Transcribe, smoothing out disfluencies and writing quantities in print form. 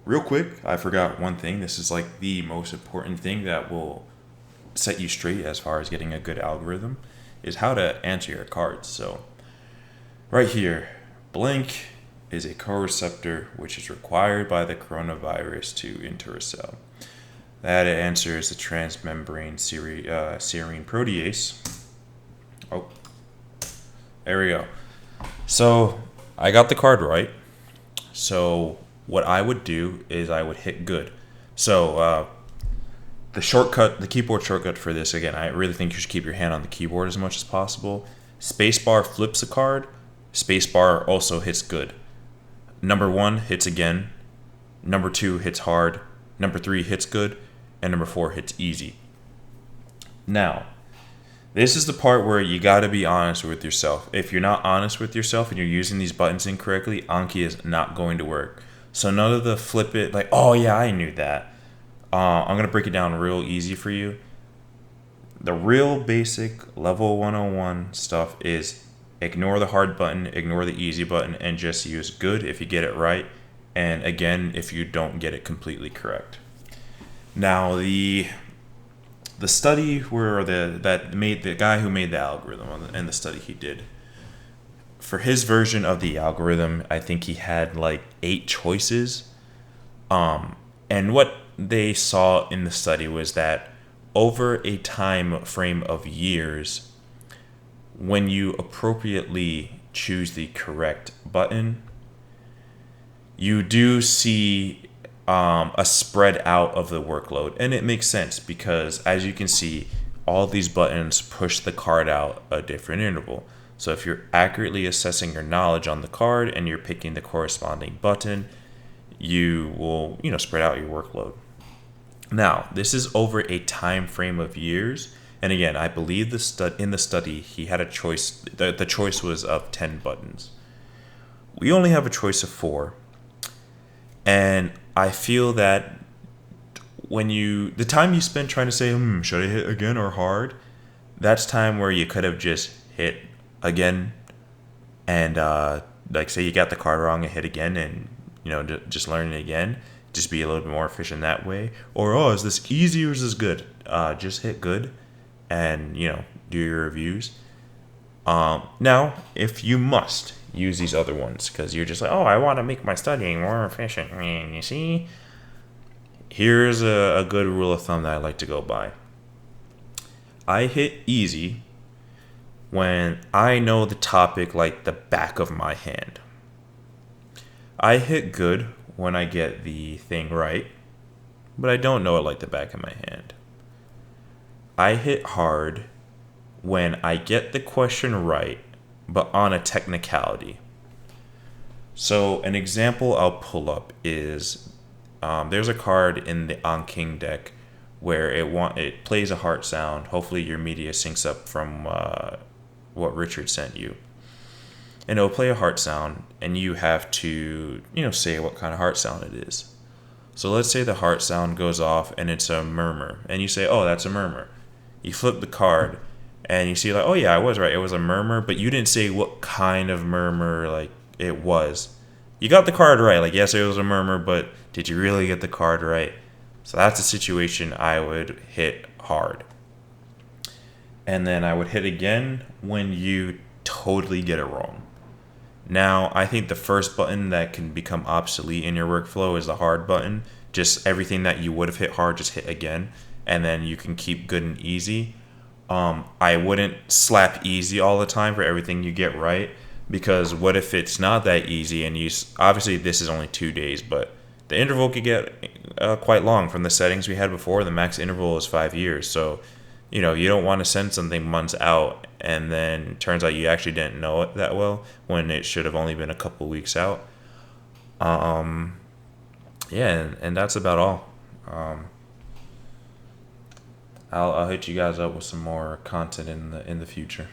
real quick, I forgot one thing. This is like the most important thing that will set you straight as far as getting a good algorithm is how to answer your cards. So right here, blank is a co-receptor which is required by the coronavirus to enter a cell. That answer is the transmembrane serine protease. Oh, there we go. So I got the card right. So what I would do is I would hit good. So the keyboard shortcut for this, again, I really think you should keep your hand on the keyboard as much as possible. Spacebar flips a card. Spacebar also hits good. Number 1 hits again. Number 2 hits hard. Number 3 hits good. And number 4 hits easy. Now, this is the part where you got to be honest with yourself. If you're not honest with yourself and you're using these buttons incorrectly, Anki is not going to work. So none of the flip it like, oh yeah, I knew that. I'm going to break it down real easy for you. The real basic level 101 stuff is ignore the hard button, ignore the easy button, and just use good if you get it right. And again, if you don't get it completely correct. Now, the study where the guy who made the algorithm and the study he did, for his version of the algorithm, I think he had like 8 choices. And what they saw in the study was that over a time frame of years, when you appropriately choose the correct button, you do see a spread out of the workload. And it makes sense because, as you can see, all these buttons push the card out a different interval. So if you're accurately assessing your knowledge on the card and you're picking the corresponding button, you will, spread out your workload. Now, this is over a time frame of years. And again, I believe in the study, he had a choice. The choice was of 10 buttons. We only have a choice of 4. And I feel that the time you spend trying to say, should I hit again or hard? That's time where you could have just hit again and like say you got the card wrong and hit again and, just learn it again. Just be a little bit more efficient that way. Or, is this easy or is this good? Just hit good and, do your reviews. Now, if you must use these other ones because you're just like, I want to make my studying more efficient. You see, here's a good rule of thumb that I like to go by. I hit easy when I know the topic like the back of my hand. I hit good when I get the thing right, but I don't know it like the back of my hand. I hit hard when I get the question right, but on a technicality. So an example I'll pull up is there's a card in the On King deck where it plays a heart sound. Hopefully your media syncs up from what Richard sent you. And it'll play a heart sound, and you have to, say what kind of heart sound it is. So let's say the heart sound goes off and it's a murmur, and you say, that's a murmur. You flip the card, and you see like, yeah, I was right. It was a murmur, but you didn't say what kind of murmur like it was. You got the card right. Like, yes, it was a murmur, but did you really get the card right? So that's a situation I would hit hard. And then I would hit again when you totally get it wrong. Now, I think the first button that can become obsolete in your workflow is the hard button. Just everything that you would have hit hard, just hit again. And then you can keep good and easy. I wouldn't slap easy all the time for everything you get right. Because what if it's not that easy and obviously this is only 2 days, but the interval could get quite long from the settings we had before. The max interval is 5 years. So, you don't want to send something months out and then turns out you actually didn't know it that well when it should have only been a couple weeks out. And that's about all. I'll hit you guys up with some more content in the future.